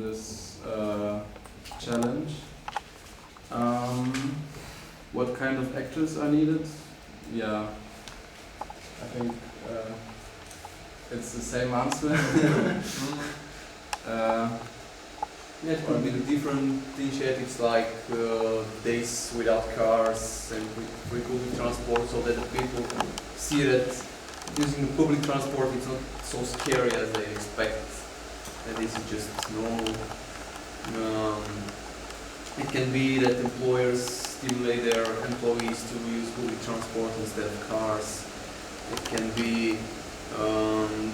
this challenge. What kind of actors are needed? Yeah, I think it's the same answer. Yeah, it could be the different initiatives like days without cars and free public transport, so that the people see that using public transport is not so scary as they expect, that this is just normal. It can be that employers stimulate their employees to use public transport instead of cars. It can be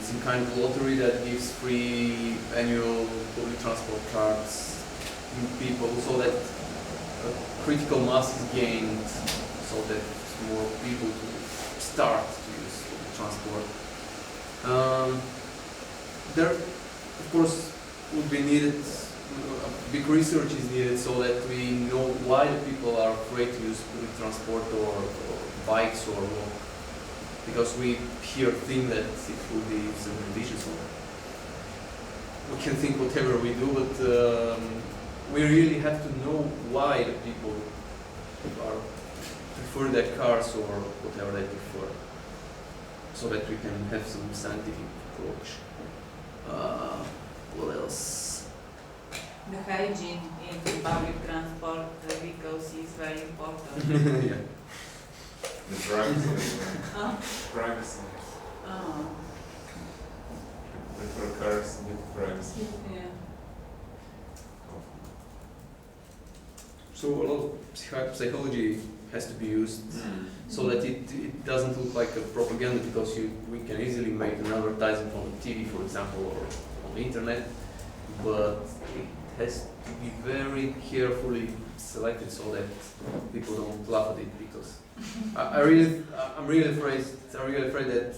some kind of lottery that gives free annual public transport cards to people, so that critical mass is gained, so that more people to start to use public transport. There, of course, would be needed, big research is needed, so that we know why the people are afraid to use public transport or bikes or walk. Because we here think that it will be some conditions, or we can think whatever we do, but we really have to know why the people prefer their cars or whatever they prefer, so that we can have some scientific approach. What else? The hygiene in public transport vehicles is very important. Yeah. The privacy. Oh. Prefer cars with privacy. Yeah. So a lot of psychology has to be used, so that it doesn't look like a propaganda, because we can easily make an advertisement on the TV, for example, or on the internet, but it has to be very carefully selected so that people don't laugh at it, because I'm really afraid that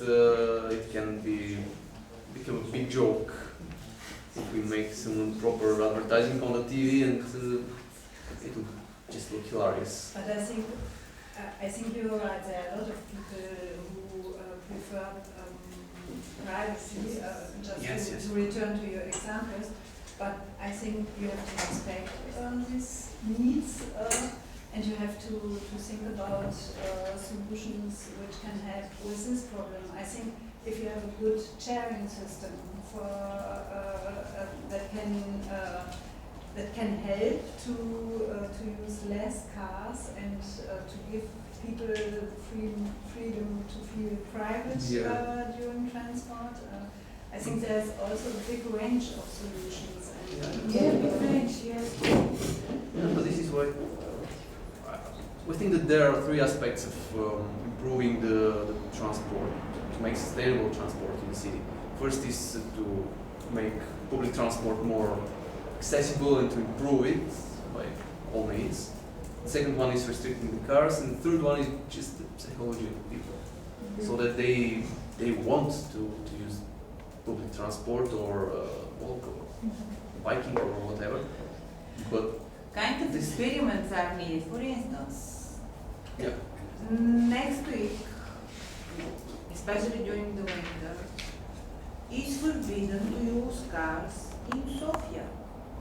it can become a big joke if we make some proper advertising on the TV, and it will just look hilarious. But I think you're right. There are a lot of people who prefer privacy. Yes. To return to your examples, but I think you have to respect these needs, and you have to think about solutions which can help with this problem. I think if you have a good sharing system for that can help to use less cars and to give people freedom to feel private during transport. I think there's also a big range of solutions. And Big range, yes. Yeah, but this is why we think that there are three aspects of improving the transport, to make sustainable transport in the city. First is to make public transport more accessible and to improve it by all means. The second one is restricting the cars, and the third one is just the psychology of people, so that they want to use public transport or walk or biking or whatever. But Kind of experiments are needed. For instance, yeah, next week, especially during the winter, it's forbidden to use cars in Sofia.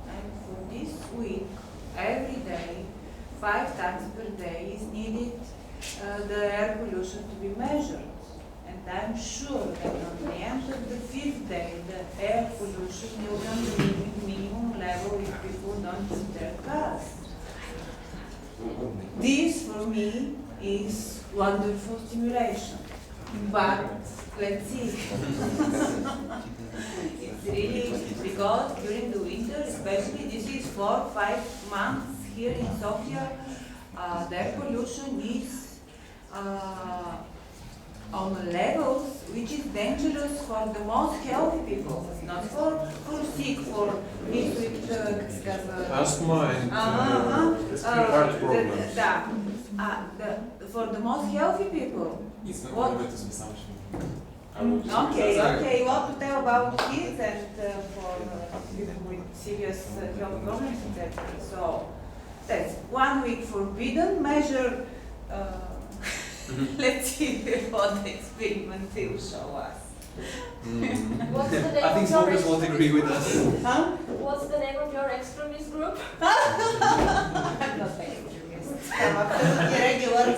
And for this week, every day, 5 times per day is needed the air pollution to be measured. And I'm sure that on the end of the 5th day, the air pollution will come to minimum level if people don't use their cars. This, for me, is wonderful stimulation. But let's see. It's really, because during the winter, especially, this is 4-5 months here in Sofia, the air pollution is on levels which is dangerous for the most healthy people, not for sick, for people with Asthma and heart problems. for the most healthy people. It's not What? limited to assumption. Okay, what to tell about kids and for people with serious health problems, etc. So that's 1 week forbidden measure. Let's see what the experiment will show us. What's the name I think of your smokers won't agree with us. Huh? What's the name of your extremist group? I'm not extremist. I'm absolutely regular.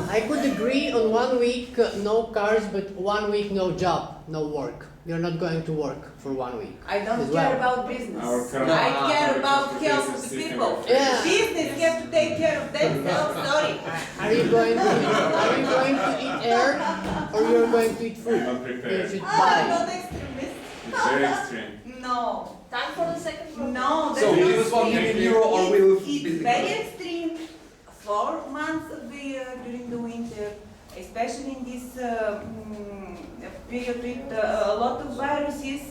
I could agree on 1 week no cars, but 1 week no job, no work. You're not going to work for 1 week. I don't As care well. about business. Our current I care public about transportation health of the system people. of- Yeah. Business have to take care of themselves. Sorry. Are you going to eat air or you're going to eat food? Not You prepared. should I'm buy. not extremist. It's very extreme. No. Time for the second group. No, So that's we not use 1 extreme. million euro or we will It's very extreme. 4 months of the year during the winter, especially in this period with a lot of viruses.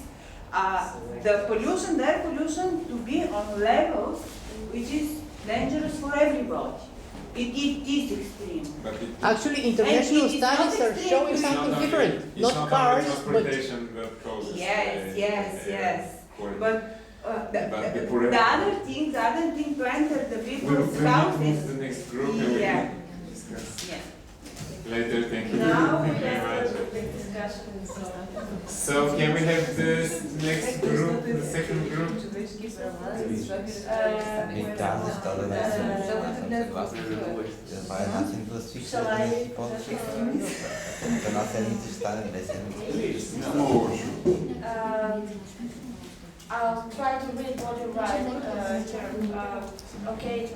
The pollution, the air pollution, to be on levels which is dangerous for everybody. It is extreme. But Actually, international And it is not studies are extreme. showing It's something only- different. It's Not not cars, only but transportation that causes Yes, yes, yes. quality. But But the the poor- other thing to enter the We'll people's move houses. to the next group and we Yeah. will discuss Yeah. later. Thank you Now we very have much. the big discussion. So can we have this next group, the second group? Nicht da, nicht da, da das war ja nach dem Plus Shall I? danach ja nicht gestanden, das ist ja nicht. I'll try to read what you write here. Okay.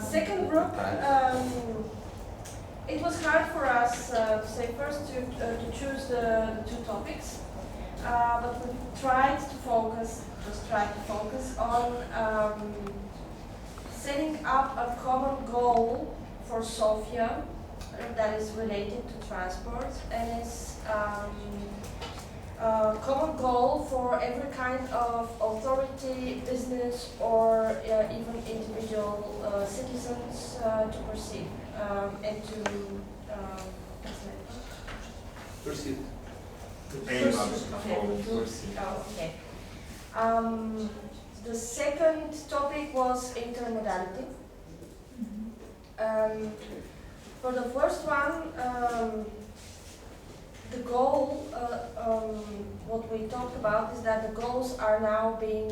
Second group. It was hard for us to say first to choose the 2 topics, but we tried to focus on setting up a common goal for Sofia that is related to transport and is a common goal for every kind of authority, business, or even individual citizens to perceive and to Proceed. Aim at Okay. all, proceed. Okay. The second topic was intermodality. For the first one, the goal, what we talked about is that the goals are now being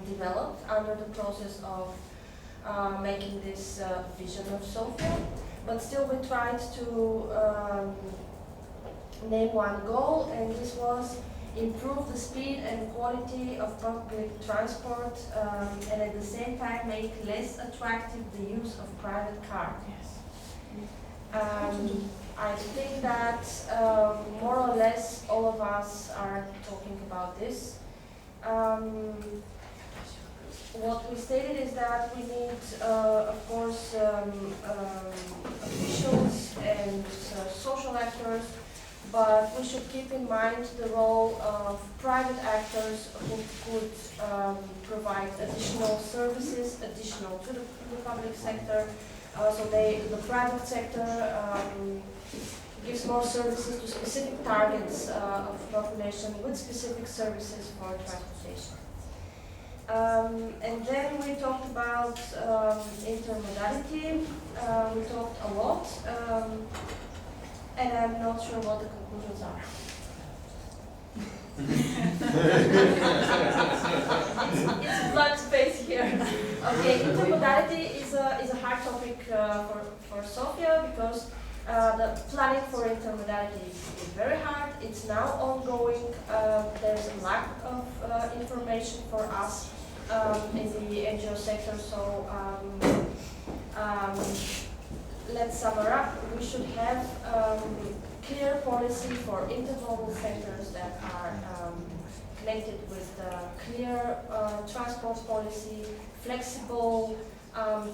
developed under the process of making this vision of Sofia, but still we tried to name one goal, and this was improve the speed and quality of public transport and at the same time make less attractive the use of private cars. I think that more or less all of us are talking about this. What we stated is that we need, of course, officials and social actors, but we should keep in mind the role of private actors who could provide additional services, additional to the public sector. The private sector gives more services to specific targets of the population with specific services for transportation. And then we talked about intermodality. We talked a lot, and I'm not sure what the conclusions are. It's blank space here. Okay, intermodality is a hard topic for Sofia because the planning for intermodality is very hard. It's now ongoing. There's a lack of information for us in the NGO sector. So let's sum it up. We should have clear policy for intermodal sectors that are connected with clear transport policy, flexible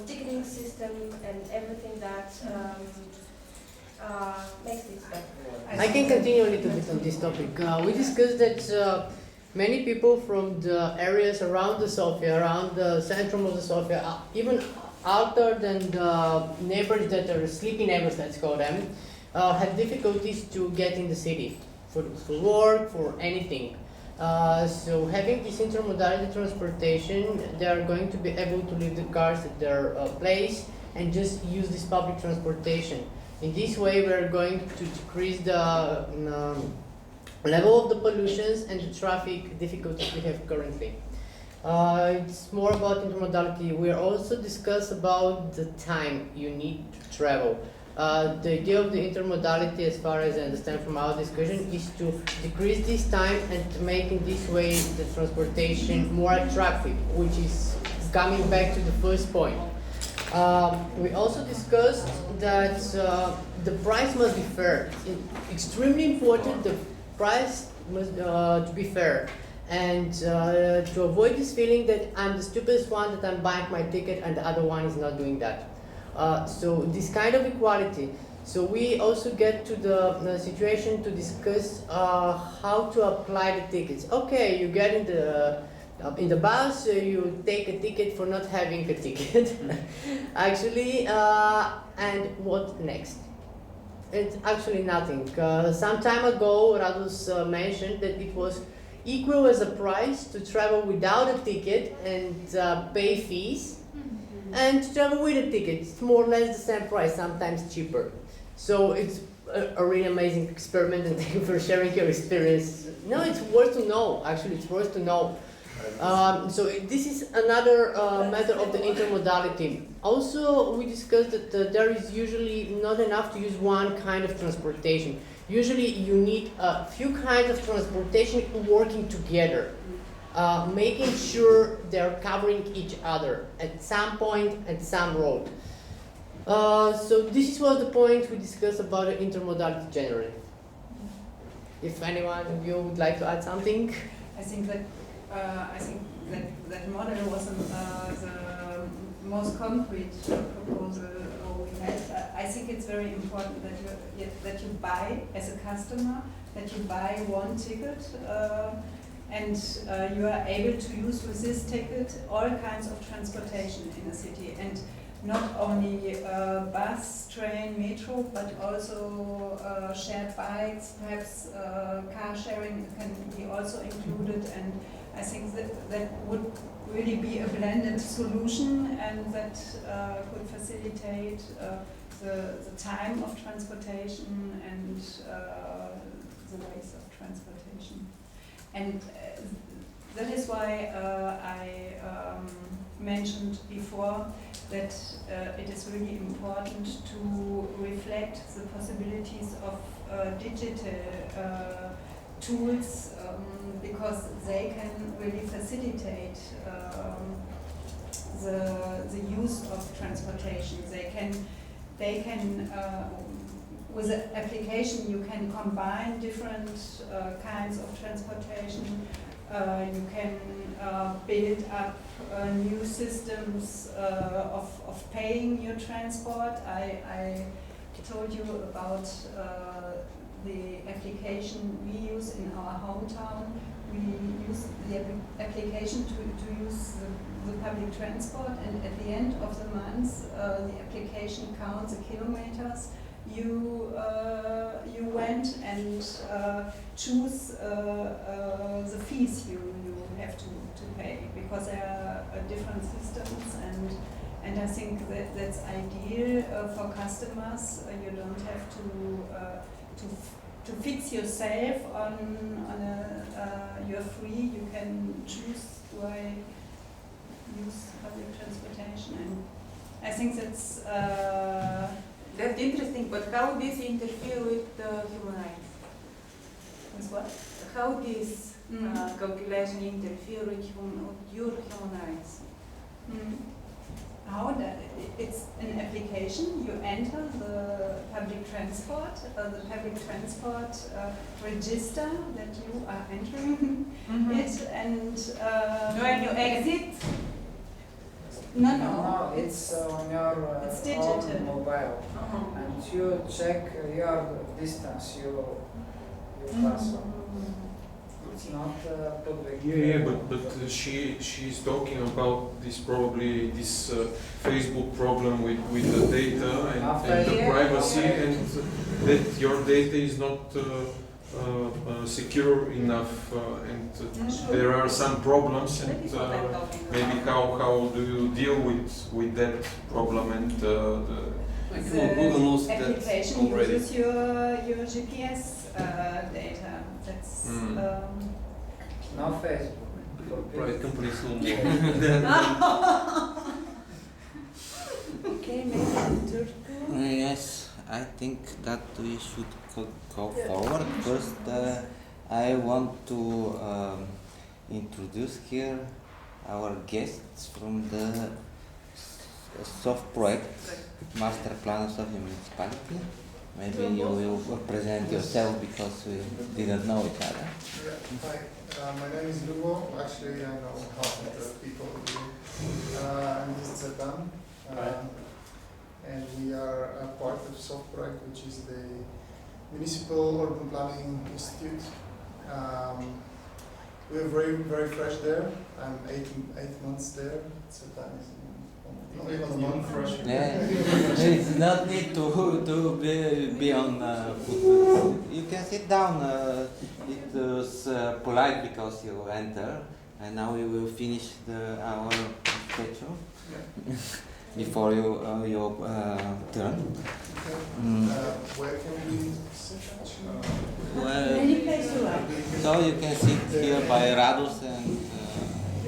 ticketing system, and everything that makes this better. I can continue a little bit on this topic. We discussed that many people from the areas around the Sofia, around the centrum of the Sofia, even outer than the neighbors that are sleepy neighbors, let's call them, have difficulties to get in the city for work, for anything. So having this intermodality transportation, they are going to be able to leave the cars at their place and just use this public transportation. In this way, we're going to decrease the level of the pollutions and the traffic difficulties we have currently. It's more about intermodality. We also discuss about the time you need to travel. The idea of the intermodality, as far as I understand from our discussion, is to decrease this time and to make in this way the transportation more attractive, which is coming back to the first point. We also discussed that the price must be fair. It's extremely important the price must to be fair. And to avoid this feeling that I'm the stupidest one, that I'm buying my ticket and the other one is not doing that. So this kind of equality. So we also get to the situation to discuss how to apply the tickets. Okay, you get in the bus, you take a ticket for not having a ticket. Actually, and what next? It's actually nothing. Some time ago, Radus mentioned that it was equal as a price to travel without a ticket and pay fees, and to travel with a ticket. It's more or less the same price, sometimes cheaper. So it's a really amazing experiment, and thank you for sharing your experience. No, it's worth to know. Actually, it's worth to know. So this is another matter of the intermodality. Also, we discussed that there is usually not enough to use one kind of transportation. Usually you need a few kinds of transportation working together, making sure they're covering each other at some point, at some road. So this was the point we discussed about intermodality generally. If anyone of you would like to add something? I think that that model was the most concrete proposal we had. I think it's very important that you buy as a customer, that you buy one ticket, and you are able to use with this ticket all kinds of transportation in a city, and not only bus, train, metro, but also shared bikes, perhaps car sharing can be also included, and I think that would really be a blended solution, and that could facilitate the time of transportation and the ways of transportation. And that is why I mentioned before that it is really important to reflect the possibilities of digital tools, because they can really facilitate the use of transportation. They can with the application you can combine different kinds of transportation. You can build up new systems of paying your transport. I told you about the application we use in our hometown. We use the application to use the public transport, and at the end of the month the application counts the kilometers you went and choose the fees you have to pay, because there are different systems, and I think that's ideal for customers. You don't have to fix yourself on you're free. You can choose do I use public transportation, and I think that's interesting. But how this interfere with human rights? with what? How this calculation interfere with your human rights? How that it's an application. You enter the public transport register that you are entering it, and When you exit, no, it's on your it's digital. own mobile, and you check your distance you pass. It's not public. Yeah, but she's talking about this Facebook problem with the data and the privacy, and that your data is not secure enough, and there are some problems, and maybe how do you deal with that problem, and Come on, Google knows that application already. uses your GPS data. That's Now Facebook. Private companies know more. Okay, maybe the third group. Yes, I think that we should go forward. First, I want to introduce here our guests from the soft project master plan of Sofia municipality. Maybe you will present yourself because we didn't know each other. Yeah, hi, my name is Lugo. Actually, I know half of the people here. I'm Zetan, and we are a part of soft project, which is the Municipal Urban Planning Institute. We're very fresh there. I'm eight months there. Zetan is not even a month fresh. Yeah, it's not need to be on foot. You can sit down. It was polite because you enter, and now we will finish our schedule before your turn. Where can we sit actually? Well, Any place you like. so you can sit here by Radus and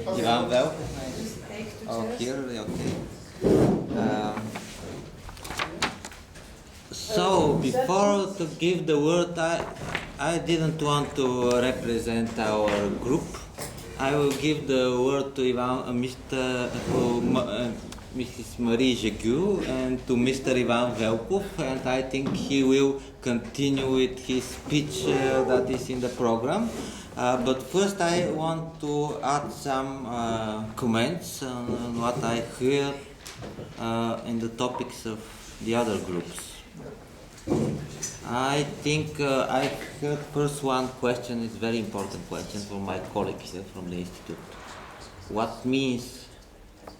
Ivan Velk. Just take two Oh, chairs. here, okay. So before to give the word, I didn't want to represent our group. I will give the word to Mrs. Marie Jegu and to Mr. Ivan Velkov, and I think he will continue with his speech that is in the program. But first I want to add some comments on what I heard in the topics of the other groups. I think I heard first one question, is very important question for my colleagues from the Institute. What means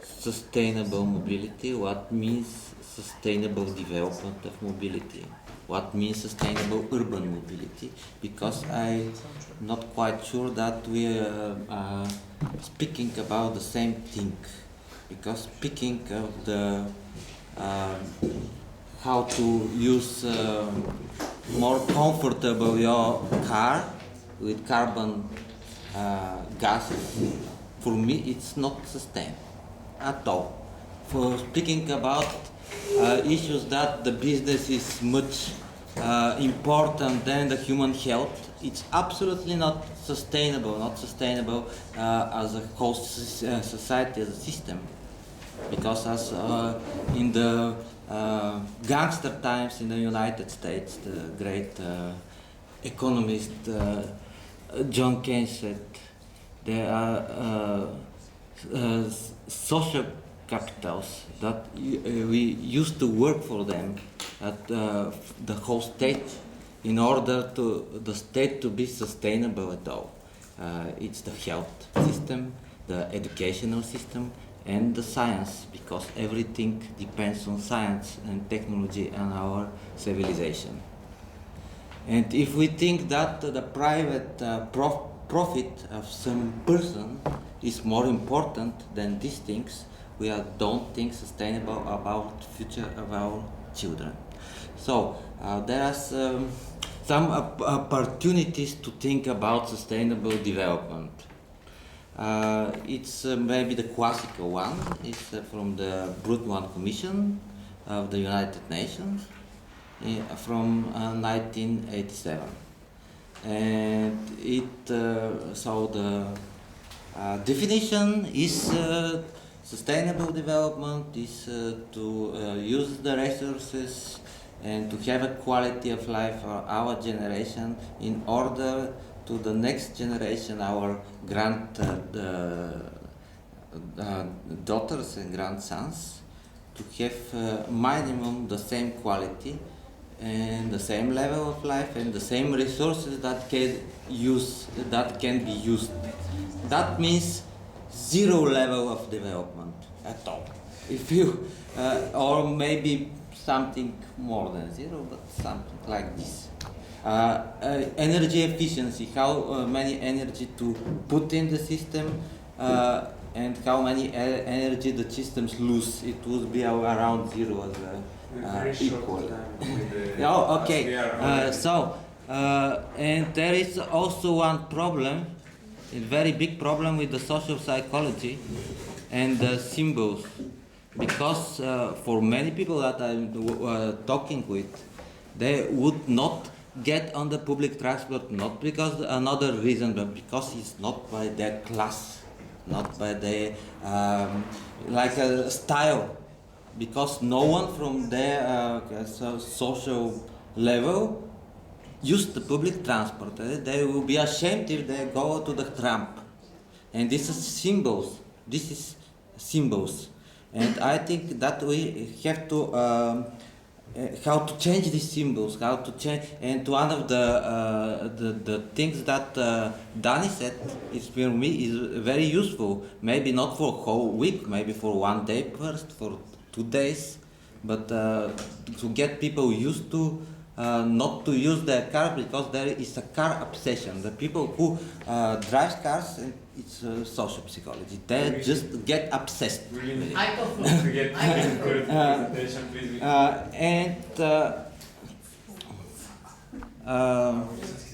sustainable mobility? What means sustainable development of mobility? What means sustainable urban mobility? Because I'm not quite sure that we are speaking about the same thing. Because speaking of the how to use more comfortable your car with carbon gases, for me it's not sustainable at all. For speaking about issues that the business is much important than the human health, it's absolutely not sustainable as a whole society, as a system. Because as in the gangster times in the United States, the great economist John Keynes said, there are social capitals that we used to work for them at the whole state in order to the state to be sustainable at all. It's the health system, the educational system, and the science, because everything depends on science and technology and our civilization. And if we think that the private profit of some person is more important than these things, we don't think sustainable about the future of our children. So there are some opportunities to think about sustainable development. It's maybe the classical one. It's from the Brundtland Commission of the United Nations from 1987, and so the definition is sustainable development is to use the resources and to have a quality of life for our generation in order to the next generation, our daughters and grandsons, to have minimum the same quality and the same level of life and the same resources that can be used. That means zero level of development at all. If you or maybe something more than zero, but something like this. Energy efficiency, how many energy to put in the system and how many energy the systems lose. It would be around zero, equally. Oh, okay. And there is also one problem, a very big problem with the social psychology and the symbols, because for many people that I'm talking with, they would not get on the public transport, not because another reason, but because it's not by their class, not by their like a style, because no one from their social level use the public transport. They will be ashamed if they go to the tram, and this is symbols. This is symbols, and I think that we have to. How to change these symbols, how to change, and one of the things that Danny said is for me is very useful. Maybe not for a whole week, maybe for one day first, for 2 days, but to get people used to not to use their car, because there is a car obsession. The people who drive cars, it's social psychology. They just get obsessed. Really I to get good presentation, please.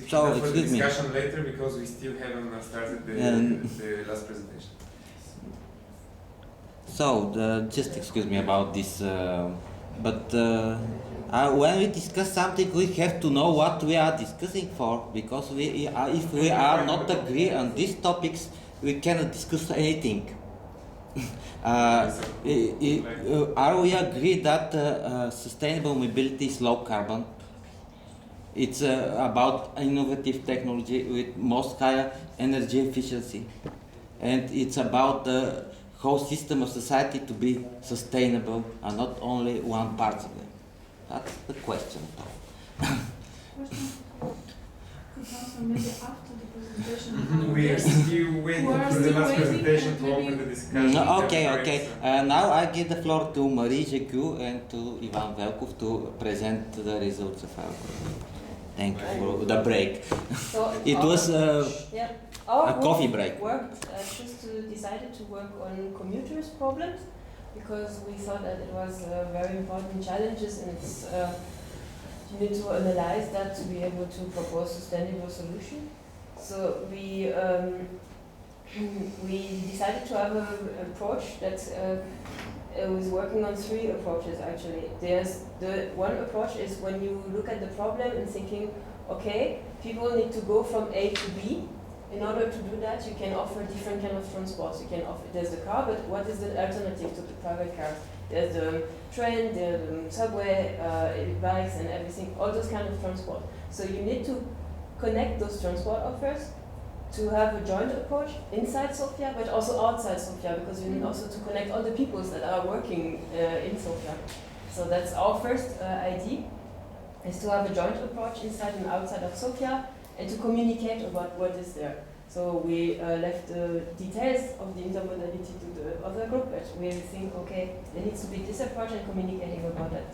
So excuse me. Discussion later, because we still haven't started the last presentation. So just excuse me about this, but when we discuss something, we have to know what we are discussing for, because if we are not agree on these topics, we cannot discuss anything. Are we agree that sustainable mobility is low carbon? It's about innovative technology with most higher energy efficiency, and it's about the whole system of society to be sustainable and not only one part of it. That's the question. We are still waiting for the last presentation to open the discussion. Okay. Now I give the floor to Marie Jecu and to Ivan Velkov to present the results of our group. Thank you for the break. So It was a coffee break. Decided to work on commuters' problems, because we thought that it was very important challenges, and it's, you need to analyze that to be able to propose sustainable solution. So we decided to have an approach that was working on 3 approaches actually. There's the one approach is when you look at the problem and thinking, okay, people need to go from A to B. In order to do that, you can offer different kind of transports. You can offer, there's the car, but what is the alternative to the private car? There's the train, there's the subway, bikes and everything, all those kind of transport. So you need to connect those transport offers to have a joint approach inside Sofia, but also outside Sofia, because you need also to connect all the peoples that are working in Sofia. So that's our first idea, is to have a joint approach inside and outside of Sofia, and to communicate about what is there. So we left the details of the intermodality to the other group, but we think, okay, there needs to be this approach and communicating about it.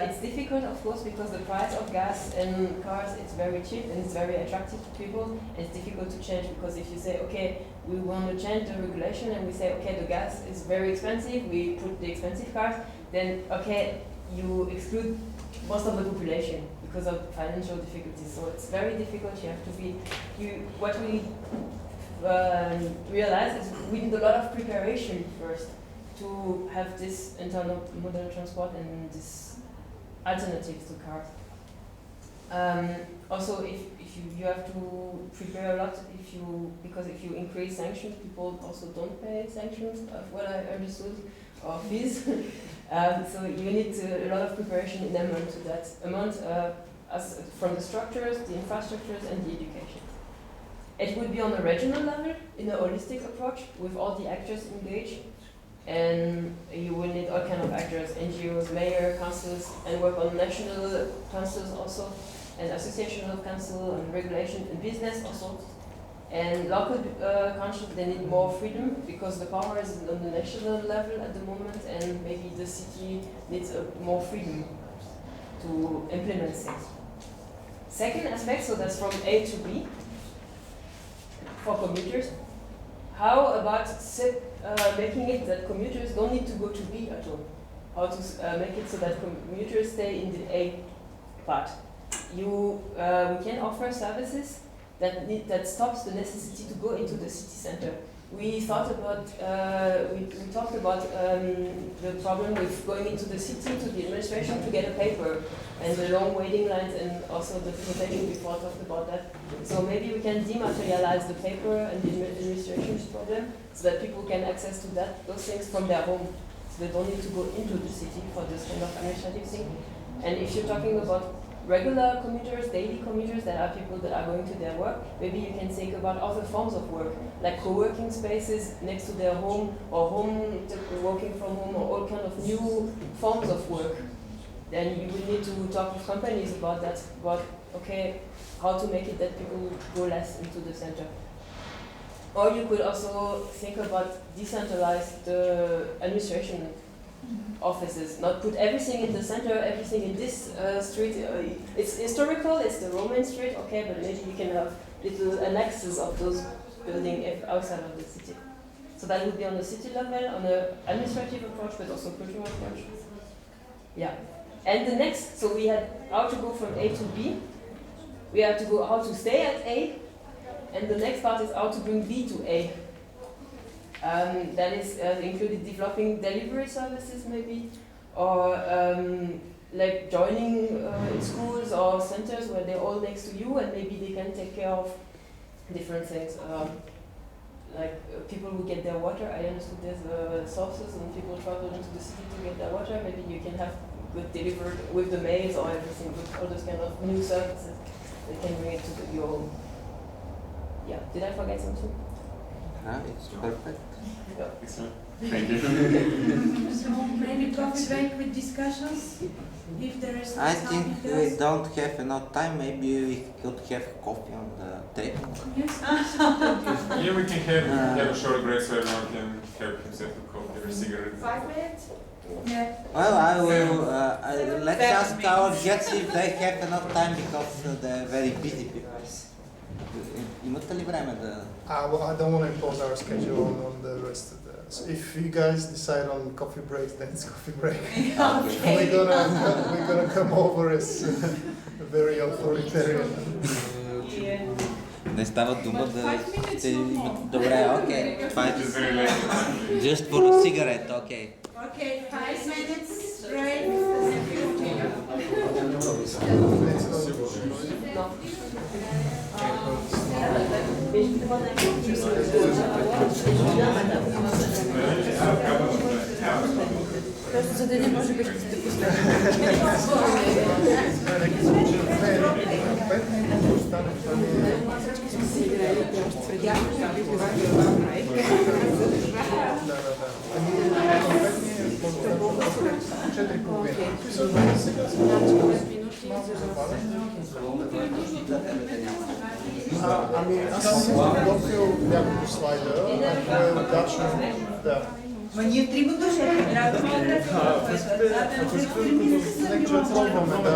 It's difficult, of course, because the price of gas and cars, it's very cheap and it's very attractive to people. It's difficult to change, because if you say, okay, we want to change the regulation, and we say, okay, the gas is very expensive, we put the expensive cars, then, okay, you exclude most of the population because of financial difficulties. So it's very difficult. You have to be, what we realized is we did a lot of preparation first to have this internal modal transport and this alternatives to cars. Also, if you have to prepare a lot, because if you increase sanctions, people also don't pay sanctions, of what I understood, or fees. So you need a lot of preparation in amount to that amount, from the structures, the infrastructures, and the education. It would be on a regional level, in a holistic approach, with all the actors engaged. And you will need all kind of actors, NGOs, mayor, councils, and work on national councils also, and association of council, and regulation, and business also. And local councils, they need more freedom, because the power is on the national level at the moment, and maybe the city needs more freedom to implement things. Second aspect, so that's from A to B, for commuters. How about making it that commuters don't need to go to B at all? how to make it so that commuters stay in the A part. We can offer services that stops the necessity to go into the city center. We thought about, we talked about the problem with going into the city to the administration to get a paper and the long waiting lines, and also the presentation before talked about that. So maybe we can dematerialize the paper and the administration's problem so that people can access to those things from their home. So they don't need to go into the city for this kind of administrative thing. And if you're talking about regular commuters, daily commuters, that are people that are going to their work, maybe you can think about other forms of work, like co-working spaces next to their home, or working from home, or all kind of new forms of work. Then you will need to talk with companies about that, about, okay, how to make it that people go less into the center. Or you could also think about decentralize the administration offices, not put everything in the center, everything in this street. It's historical, it's the Roman street, okay, but maybe you can have little annexes of those buildings outside of the city. So that would be on the city level, on an administrative approach, but also cultural approach. Yeah. And the next, so we had how to go from A to B. We have to go how to stay at A. And the next part is how to bring B to A. That is included developing delivery services maybe, or like joining in schools or centers where they're all next to you and maybe they can take care of different things. Like people who get their water, I understood there's sources and people travel into the city to get their water. Maybe you can have good delivered with the mails or everything, with all those kind of new services that can bring it to your home. Yeah, did I forget something? It's perfect. Yeah. Excellent. Thank you. So maybe coffee break with discussions, if there is I think we don't have enough time. Maybe we could have coffee on the table. Yes. Yeah, we can have a short break so everyone can help himself with coffee or cigarette. 5 minutes? Yeah. Well, I will let's ask our guests if they have enough time because they're very busy people. Имате ли време да... Well, I don't want to impose our schedule on the rest of the... So if you guys decide on coffee breaks, then it's coffee break. Okay. We're gonna come over as very authoritarian. Не става дума да... Добре, окей. Just for a cigarette, okay. Okay, 5 minutes break. Просто за да не може би ще сте пуснали. Всички сме си играли още преди. Ами аз съм подготвил няколко слайда, ако е удачно да. Ма ние трима души трябва да Нека да пробваме, да.